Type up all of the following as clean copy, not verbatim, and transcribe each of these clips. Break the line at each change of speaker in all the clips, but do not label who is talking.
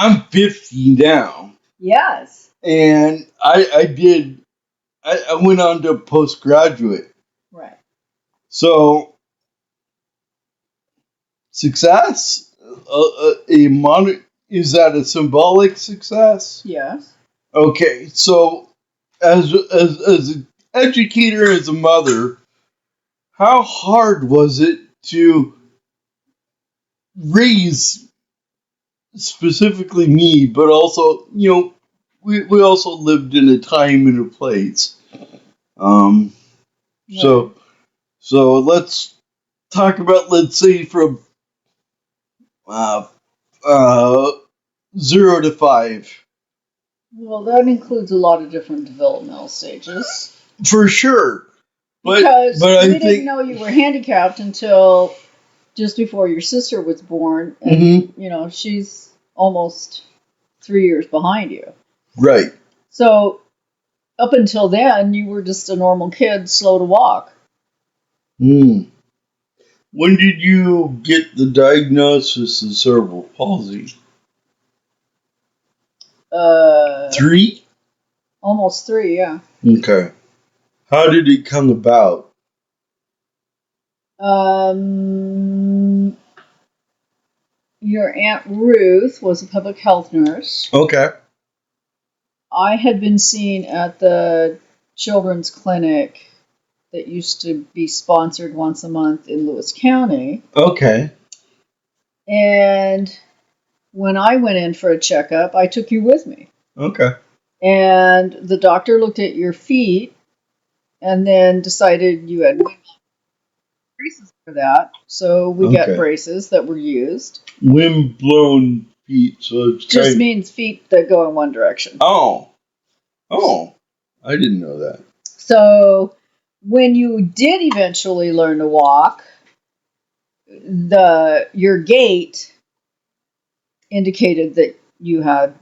I'm 50 now,
Yes.
and I went on to postgraduate.
Right.
So success, is that a symbolic success?
Yes.
Okay, so as an educator, as a mother, how hard was it to raise specifically me, but also, we also lived in a time and a place. Um,
Right.
so so let's talk about, let's say, from uh, uh, 0 to 5.
Well, that includes a lot of different developmental stages.
For sure.
Because
But I
we didn't
think,
know you were handicapped until just before your sister was born, and
mhm,
she's almost 3 years behind you.
right.
So up until then, you were just a normal kid, slow to walk.
Mm. When did you get the diagnosis of cerebral palsy?
Uh,
3?
Almost 3, yeah.
Okay. How did it come about?
Um, your Aunt Ruth was a public health nurse.
Okay.
I had been seen at the children's clinic that used to be sponsored once a month in Lewis County.
Okay.
And when I went in for a checkup, I took you with me.
Okay.
And the doctor looked at your feet and then decided you had braces for that. So we got
Okay.
braces that were used.
Wind blown feet, so it's
Just
kind.
means feet that go in one direction.
Oh. Oh. I didn't know that.
So when you did eventually learn to walk, your gait indicated that you had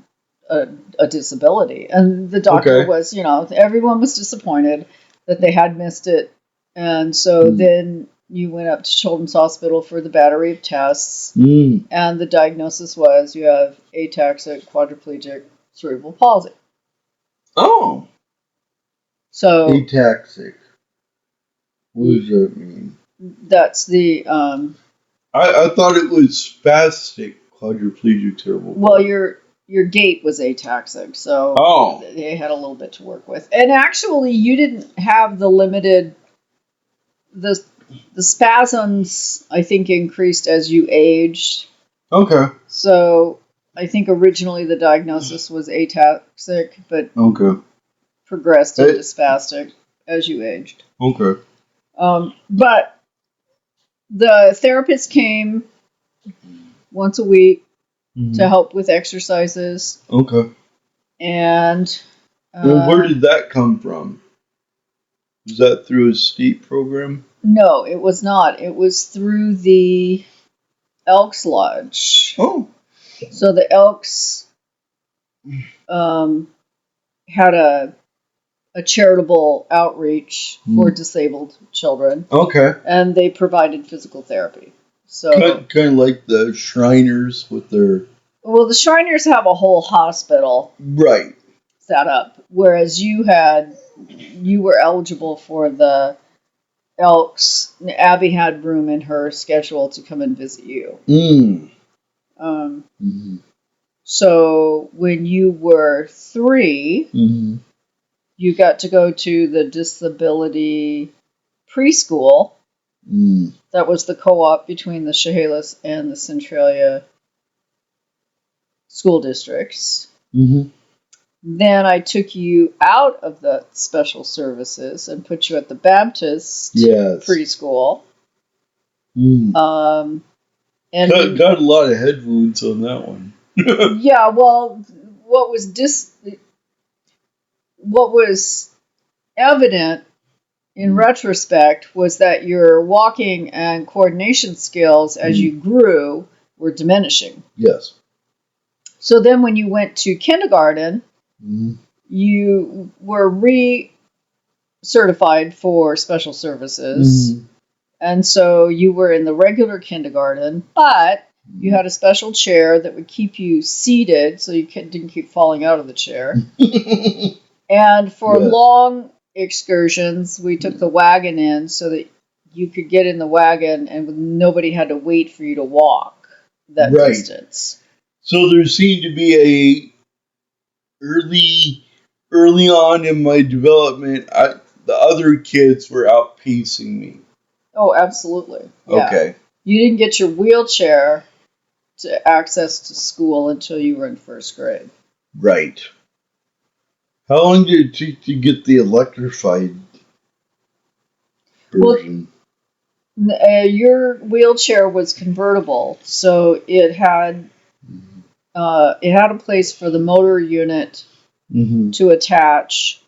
a disability. And the doctor
Okay.
was, everyone was disappointed that they had missed it. And so then you went up to Children's Hospital for the battery of tests. And the diagnosis was you have ataxic quadriplegic cerebral palsy.
Oh.
So
Ataxic. What does that mean?
that's the
I thought it was spastic quadriplegic cerebral palsy.
well, your gait was ataxic, so
Oh.
they had a little bit to work with. And actually, you didn't have the spasms. I think increased as you aged.
Okay.
So I think originally the diagnosis was ataxic, but
Okay.
progressed into spastic as you aged.
Okay.
But the therapist came once a week to help with exercises.
Okay.
And
where did that come from? Was that through a state program?
No, it was not. It was through the Elks Lodge.
Oh.
So the Elks had a charitable outreach for disabled children.
Okay.
And they provided physical therapy. So
kind of like the Shriners with their.
Well, the Shriners have a whole hospital
Right.
set up, whereas you were eligible for the Elks. Abby had room in her schedule to come and visit you. So when you were 3, you got to go to the disability preschool. That was the co-op between the Chehalis and the Centralia school districts. Then I took you out of the special services and put you at the Baptist preschool. And
got a lot of head wounds on that one.
Yeah, well, what was evident in retrospect was that your walking and coordination skills as you grew were diminishing.
Yes.
So then when you went to kindergarten, you were re-certified for special services. And so you were in the regular kindergarten, but You had a special chair that would keep you seated so you didn't keep falling out of the chair. And for long excursions, we took the wagon in so that you could get in the wagon and nobody had to wait for you to walk that distance.
So there seemed to be early on in my development, the other kids were outpacing me.
Oh, absolutely. Yeah.
Okay.
You didn't get your wheelchair to access to school until you were in first grade.
Right. How long did it take to get the electrified version?
Well, your wheelchair was convertible, so it had a place for the motor unit to attach.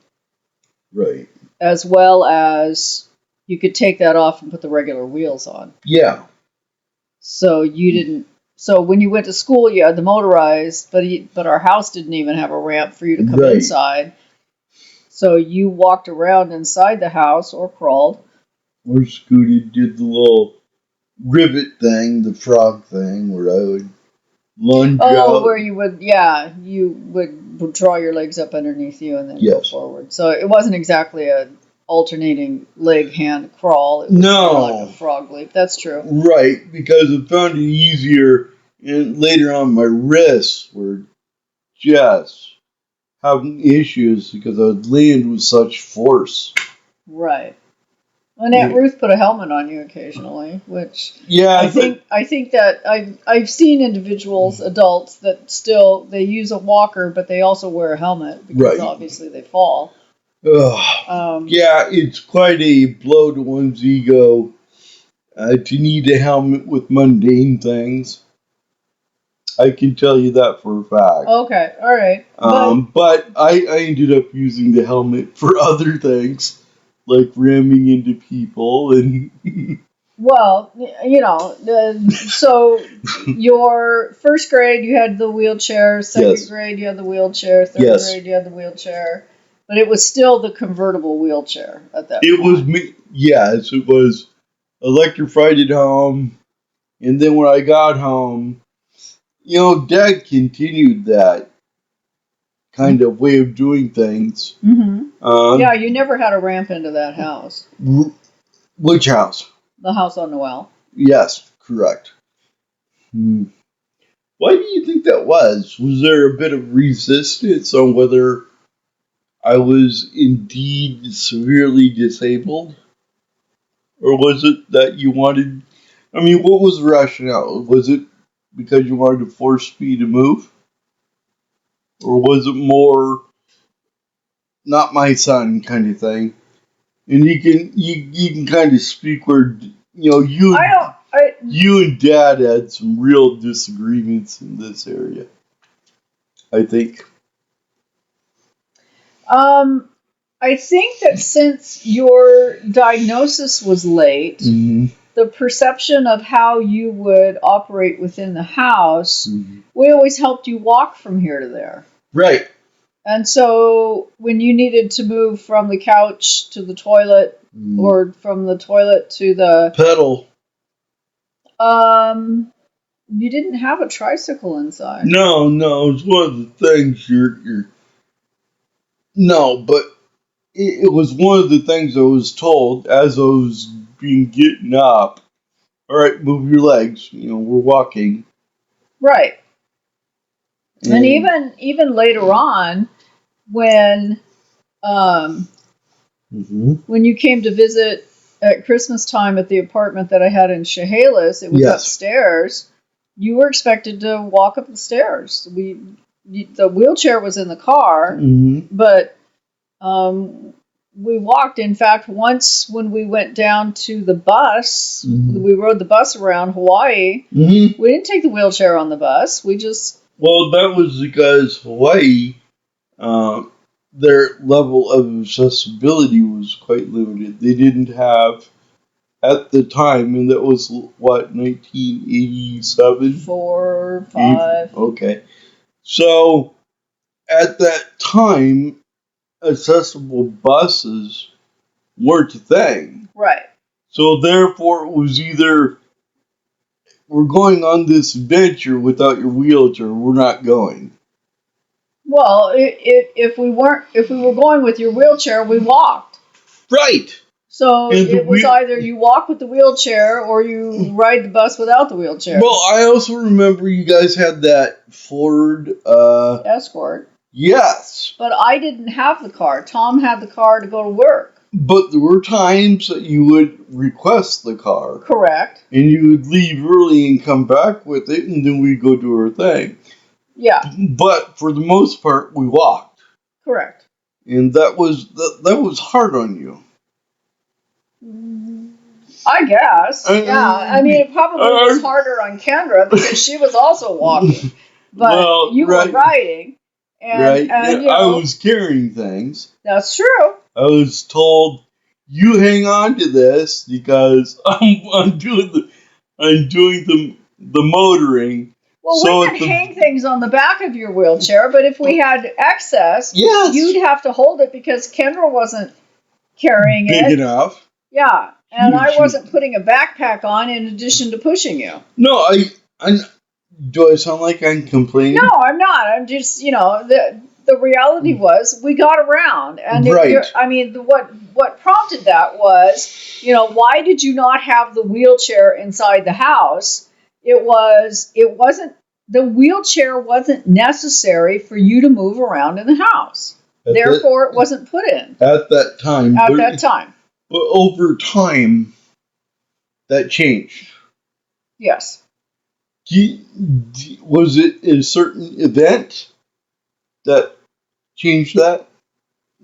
Right.
As well as you could take that off and put the regular wheels on.
Yeah.
So you didn't. So when you went to school, you had the motorized, but our house didn't even have a ramp for you to come inside. So you walked around inside the house or crawled.
Or scooted, did the little rivet thing, the frog thing, where I would lunge out.
Where you would draw your legs up underneath you and then go forward. So it wasn't exactly a alternating leg hand crawl. It was more like a frog leap. That's true.
Right, because I found it easier, and later on my wrists were just having issues because I would land with such force.
Right. And Aunt Ruth put a helmet on you occasionally, which I think that I've seen individuals, adults, that still they use a walker, but they also wear a helmet because obviously they fall. Yeah, it's quite a blow to one's ego to need a helmet with mundane things. I can tell you that for a fact. Okay, all right.
But I ended up using the helmet for other things, like ramming into people and.
Well, so your first grade you had the wheelchair, second grade you had the wheelchair, third grade you had the wheelchair, but it was still the convertible wheelchair at that point.
It was me. Yes, it was electrified at home, and then when I got home, Dad continued that kind of way of doing things.
Yeah, you never had a ramp into that house.
Which house?
The house on Noel.
Yes, correct. Why do you think that was? Was there a bit of resistance on whether I was indeed severely disabled? Or was it that you wanted... I mean, what was the rationale? Was it because you wanted to force me to move? Or was it more not my son kind of thing? And you can kind of speak where you and Dad had some real disagreements in this area, I think.
I think that since your diagnosis was late, the perception of how you would operate within the house, we always helped you walk from here to there.
Right.
And so when you needed to move from the couch to the toilet or from the toilet to the
pedal,
you didn't have a tricycle inside.
No, it's one of the things you're no, but it was one of the things I was told as I was getting up. All right, move your legs. We're walking.
Right. And even later on, when you came to visit at Christmas time at the apartment that I had in Chehalis, it was upstairs. You were expected to walk up the stairs. The wheelchair was in the car, but we walked. In fact, once when we went down to the bus, we rode the bus around Hawaii. We didn't take the wheelchair on the bus. We just...
Well, that was because Hawaii, their level of accessibility was quite limited. They didn't have, at the time, and that was, 1987?
4, 5.
Okay. So, at that time, accessible buses weren't a thing.
Right.
So, therefore, it was either we're going on this adventure without your wheelchair, we're not going.
Well, if we were going with your wheelchair, we walked.
Right.
So it was either you walk with the wheelchair or you ride the bus without the wheelchair.
Well, I also remember you guys had that Ford
Escort.
Yes.
But I didn't have the car. Tom had the car to go to work.
But there were times that you would request the car.
Correct.
And you would leave early and come back with it, and then we'd go do our thing.
Yeah.
But for the most part, we walked.
Correct.
And that was hard on you.
I guess. Yeah. I mean, it probably was harder on Kendra because she was also walking. But you were riding. And you know,
I was carrying things.
That's true.
I was told, you hang on to this because I'm doing the motoring.
Well, so we can hang things on the back of your wheelchair, but if we had excess, you'd have to hold it because Kendra wasn't carrying it.
Big enough.
Yeah, and I wasn't putting a backpack on in addition to pushing you.
No, I do I sound like I'm complaining?
No, I'm not. I'm just, you know, the reality was we got around, and I mean, what prompted that was, you know, why did you not have the wheelchair inside the house? It wasn't the wheelchair wasn't necessary for you to move around in the house. Therefore, it wasn't put in
at that time. But over time, that changed.
Yes.
Was it a certain event that changed that?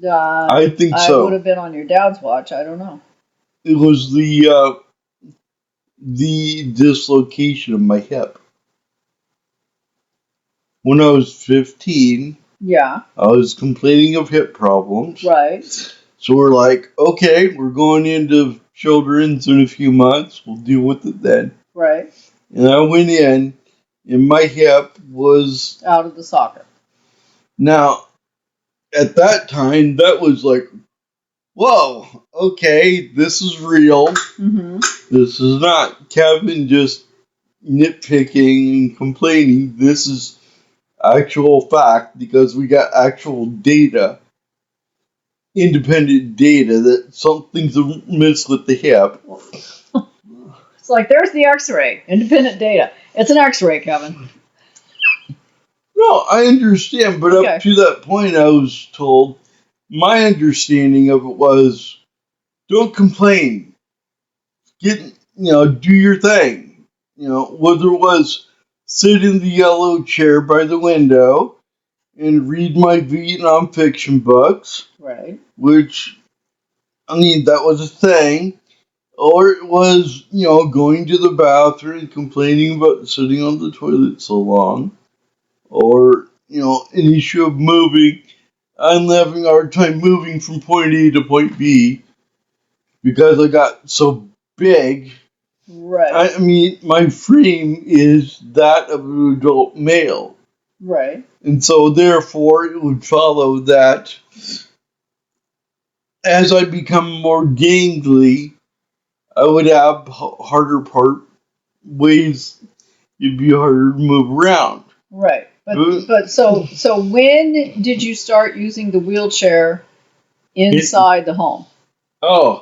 I think so.
I would have been on your dad's watch. I don't know.
It was the dislocation of my hip. When I was 15,
yeah,
I was complaining of hip problems.
Right.
So we're like, okay, we're going into children's in a few months. We'll deal with it then.
Right.
And I went in, and my hip was
out of the socket.
Now, at that time, that was like, whoa, okay, this is real. Mm-hmm. This is not Kevin just nitpicking and complaining. This is actual fact because we got actual data, independent data that something's amiss with the hip.
It's like, there's the x-ray, independent data. It's an x-ray, Kevin.
No, I understand, but up to that point, I was told, my understanding of it was, don't complain. Do your thing. Whether it was sit in the yellow chair by the window and read my Vietnam fiction books.
Right.
Which, I mean, that was a thing. Or it was, going to the bathroom and complaining about sitting on the toilet so long. Or, an issue of moving. I'm having a hard time moving from point A to point B because I got so big.
Right.
I mean, my frame is that of an adult male.
Right.
And so, therefore, it would follow that as I become more gangly, I would have harder ways. It'd be harder to move around.
Right. But so when did you start using the wheelchair inside the home?
Oh,